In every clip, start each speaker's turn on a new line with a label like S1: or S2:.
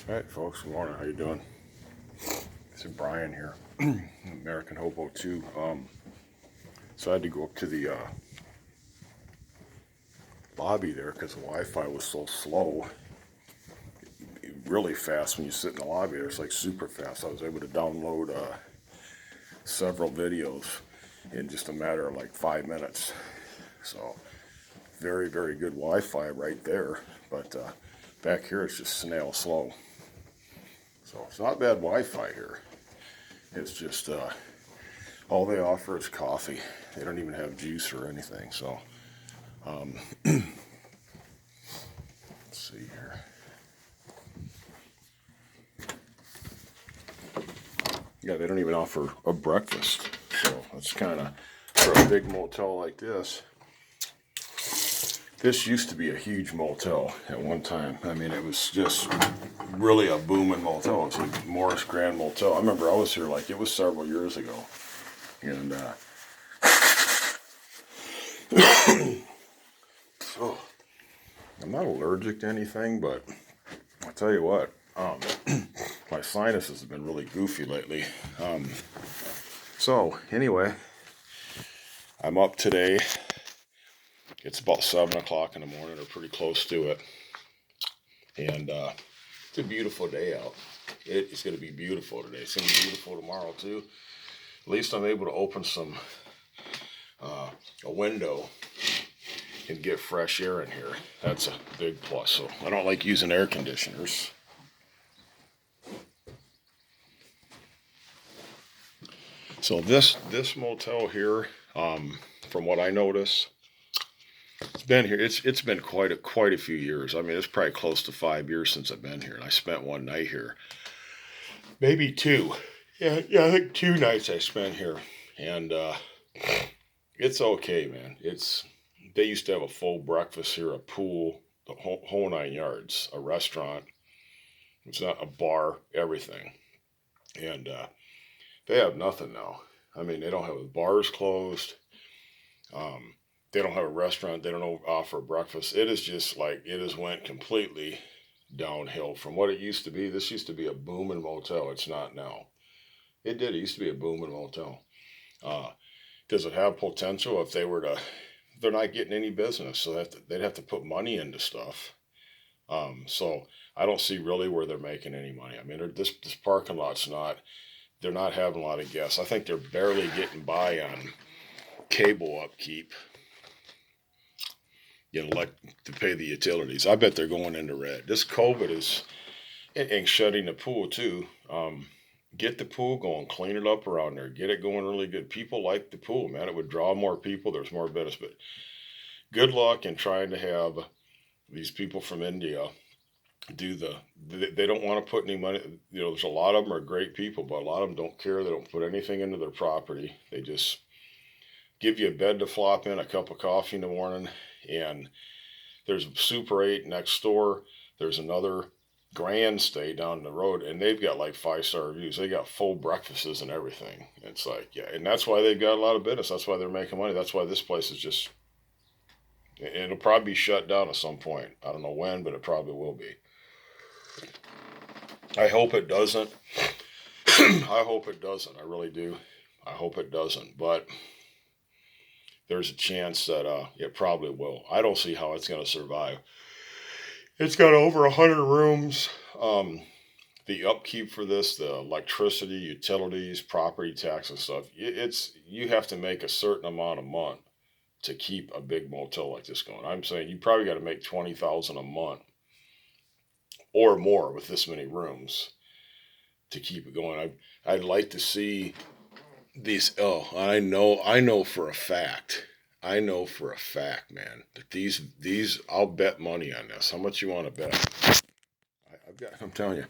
S1: All right, folks, good morning. How you doing? This is Brian here, American Hobo 2. So I had to go up to the lobby there because the Wi-Fi was so slow. Really fast when you sit in the lobby there. It's like super fast. I was able to download several videos in just a matter of like 5 minutes. So very, very good Wi-Fi right there. But back here it's just snail slow. So it's not bad Wi-Fi here. It's just all they offer is coffee. They don't even have juice or anything. So let's see here. Yeah, they don't even offer a breakfast. So it's kind of, for a big motel like this. This used to be a huge motel at one time. I mean, it was just really a booming motel. It's a Morris Grand Motel. I remember I was here like it was several years ago. And so I'm not allergic to anything, but I'll tell you what, my sinuses have been really goofy lately. So anyway, I'm up today. It's about 7 o'clock in the morning, or pretty close to it. And it's a beautiful day out. It's going to be beautiful today. It's going to be beautiful tomorrow too. At least I'm able to open a window and get fresh air in here. That's a big plus. So I don't like using air conditioners. So this motel here, from what I notice, it's been here. It's been quite a few years. I mean, it's probably close to 5 years since I've been here, and I spent one night here, maybe two. Yeah, I think 2 nights I spent here, and it's okay, man. They used to have a full breakfast here, a pool, the whole 9 yards, a restaurant. It's not a bar, everything, and they have nothing now. I mean, they don't have the bars closed. They don't have a restaurant. They don't offer breakfast. It is just like it has went completely downhill from what it used to be. This used to be a booming motel. It's not now. It did. It used to be a booming motel. Does it have potential if they were to? They're not getting any business, so they'd have to put money into stuff. So I don't see really where they're making any money. I mean, this parking lot's not. They're not having a lot of guests. I think they're barely getting by on cable upkeep. Like to pay the utilities. I bet they're going into red. This COVID is and shutting the pool too. Get the pool going, clean it up around there, get it going really good. People like the pool, man. It would draw more people. There's more business, but good luck in trying to have these people from India do they don't want to put any money. There's a lot of them are great people, but a lot of them don't care. They don't put anything into their property. They just give you a bed to flop in, a cup of coffee in the morning, and there's a Super 8 next door. There's another Grand Stay down the road, and they've got like 5-star reviews. They got full breakfasts and everything. It's like, yeah, and that's why they've got a lot of business. That's why they're making money. That's why this place is just, it'll probably be shut down at some point. I don't know when, but it probably will be. I hope it doesn't. I hope it doesn't. I really do. I hope it doesn't. But there's a chance that it probably will. I don't see how it's going to survive. It's got over 100 rooms. The upkeep for this, the electricity, utilities, property tax and stuff, you have to make a certain amount a month to keep a big motel like this going. I'm saying you probably got to make $20,000 a month or more with this many rooms to keep it going. I'd like to see these. Oh, I know for a fact. I know for a fact, man, that these I'll bet money on this. How much you want to bet? I'm telling you,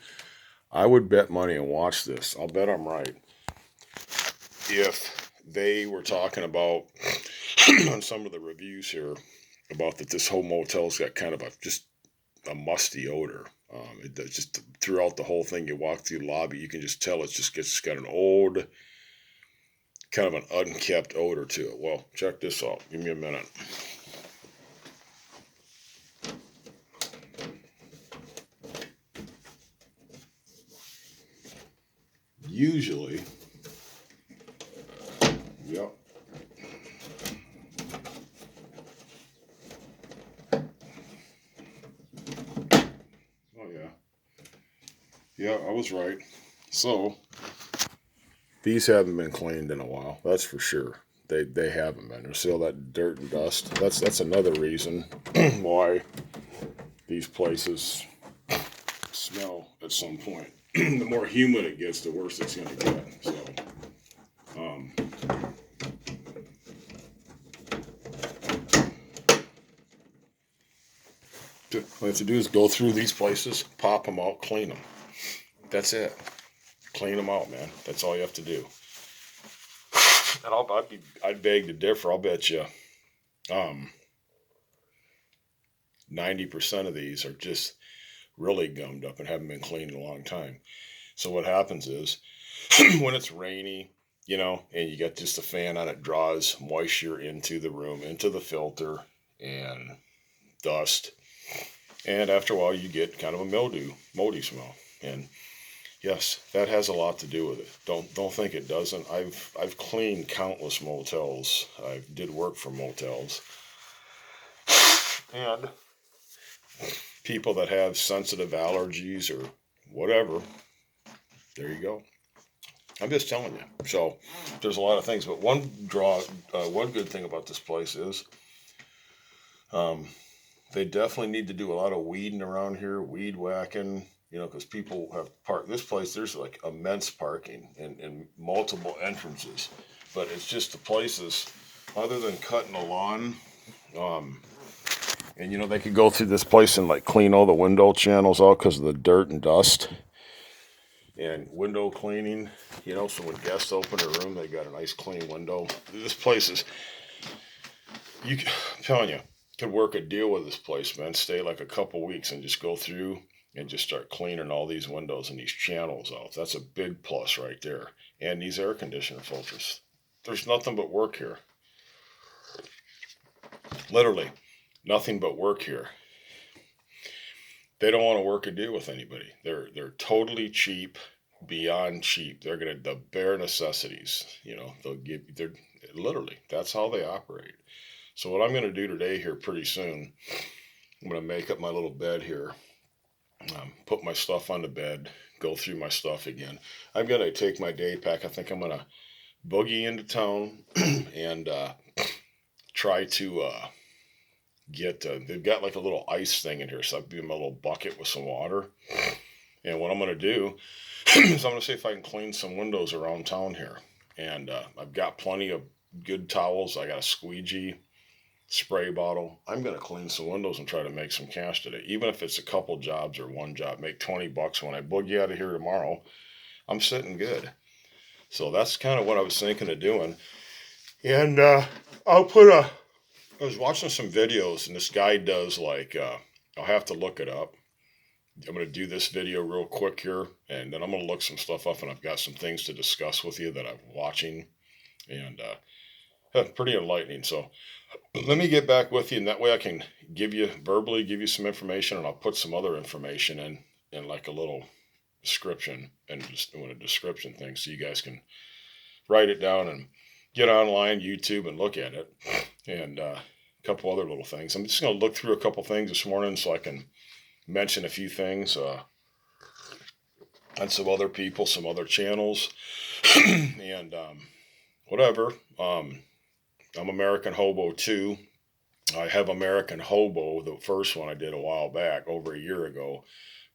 S1: I would bet money and watch this. I'll bet I'm right. If they were talking about on some of the reviews here about that this whole motel's got kind of just a musty odor. It just throughout the whole thing, you walk through the lobby, you can just tell it's got an old, kind of an unkept odor to it. Well, check this out. Give me a minute. usually, yep. Oh yeah. Yeah, I was right. So these haven't been cleaned in a while. That's for sure. They haven't been. There's still that dirt and dust. That's another reason why these places smell at some point. The more humid it gets, the worse it's going to get. So, um, what you have to do is go through these places, pop them out, clean them. That's it. Clean them out, man. That's all you have to do. And I'd beg to differ. I'll bet you, 90% of these are just really gummed up and haven't been cleaned in a long time. So what happens is, when it's rainy, and you got just a fan on, it draws moisture into the room, into the filter, and dust. And after a while, you get kind of a moldy smell. And yes, that has a lot to do with it. Don't think it doesn't. I've cleaned countless motels. I did work for motels, and people that have sensitive allergies or whatever. There you go. I'm just telling you. So there's a lot of things, but one good thing about this place is, they definitely need to do a lot of weeding around here, weed whacking. Because people have parked this place. There's like immense parking and multiple entrances, but it's just the places. Other than cutting the lawn, and they could go through this place and like clean all the window channels out because of the dirt and dust. And window cleaning, so when guests open a room, they got a nice clean window. This place is, I'm telling you, could work a deal with this place, man. Stay like a couple weeks and just go through and just start cleaning all these windows and these channels out. That's a big plus right there. And these air conditioner filters. There's nothing but work here. Literally, nothing but work here. They don't want to work a deal with anybody. They're totally cheap, beyond cheap. They're the bare necessities. They're literally, that's how they operate. So what I'm going to do today here pretty soon, I'm going to make up my little bed here. Put my stuff on the bed, go through my stuff again. I'm going to take my day pack. I think I'm going to boogie into town and try to they've got like a little ice thing in here. So I'll be in my little bucket with some water. And what I'm going to do is I'm going to see if I can clean some windows around town here. And I've got plenty of good towels. I got a squeegee spray bottle. I'm going to clean some windows and try to make some cash today. Even if it's a couple jobs or one job, make $20 when I boogie out of here tomorrow. I'm sitting good. So that's kind of what I was thinking of doing. And I was watching some videos, and this guy does like, I'll have to look it up. I'm going to do this video real quick here, and then I'm going to look some stuff up, and I've got some things to discuss with you that I'm watching, and pretty enlightening. So let me get back with you, and that way I can verbally give you some information, and I'll put some other information in like a little description, and just doing a description thing so you guys can write it down and get online, YouTube, and look at it, and a couple other little things. I'm just going to look through a couple things this morning so I can mention a few things on some other people, some other channels, and whatever. I'm American Hobo 2. I have American Hobo, the first one I did a while back, over a year ago,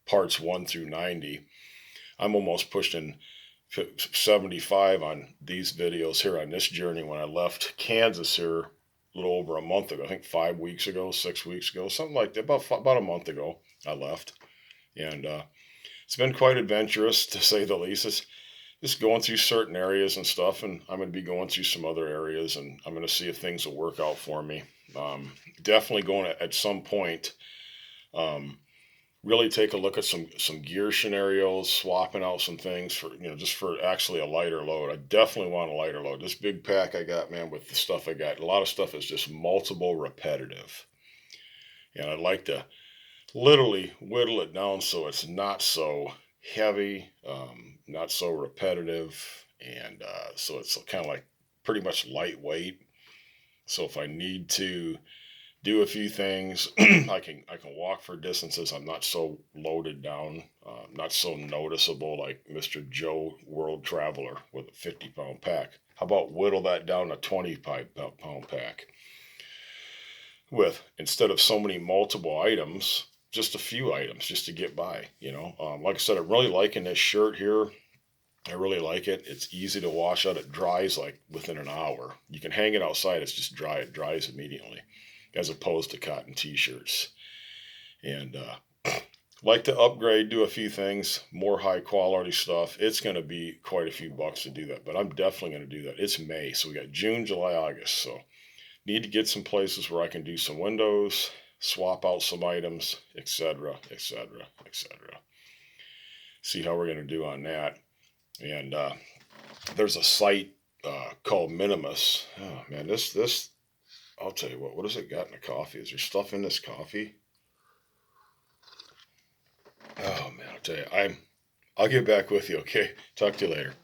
S1: parts 1 through 90. I'm almost pushing 75 on these videos here on this journey. When I left Kansas here a little over a month ago, I think 5 weeks ago, 6 weeks ago, something like that, about a month ago, I left. And it's been quite adventurous, to say the least. It's just going through certain areas and stuff, and I'm going to be going through some other areas, and I'm going to see if things will work out for me. Definitely going to, at some point, really take a look at some gear scenarios, swapping out some things for, just for actually a lighter load. I definitely want a lighter load. This big pack I got, man, with the stuff I got, a lot of stuff is just multiple repetitive. And I'd like to literally whittle it down so it's not so heavy, not so repetitive, and so it's kind of like pretty much lightweight. So if I need to do a few things, I can walk for distances. I'm not so loaded down, not so noticeable like Mr. Joe World Traveler with a 50-pound pack. How about whittle that down to 25-pound pack with, instead of so many multiple items, just a few items just to get by. Like I said, I'm really liking this shirt here. I really like it. It's easy to wash out. It dries like within an hour. You can hang it outside. It's just dry. It dries immediately, as opposed to cotton t-shirts. And like to upgrade, do a few things, more high quality stuff. It's going to be quite a few bucks to do that, but I'm definitely going to do that. It's May, so we got June, July, August. So need to get some places where I can do some windows, swap out some items, etc., etc., etc. See how we're going to do on that. And there's a site called Minimus. Oh man, this I'll tell you what. What has it got in the coffee? Is there stuff in this coffee? Oh man, I'll tell you. I'll get back with you. Okay, talk to you later.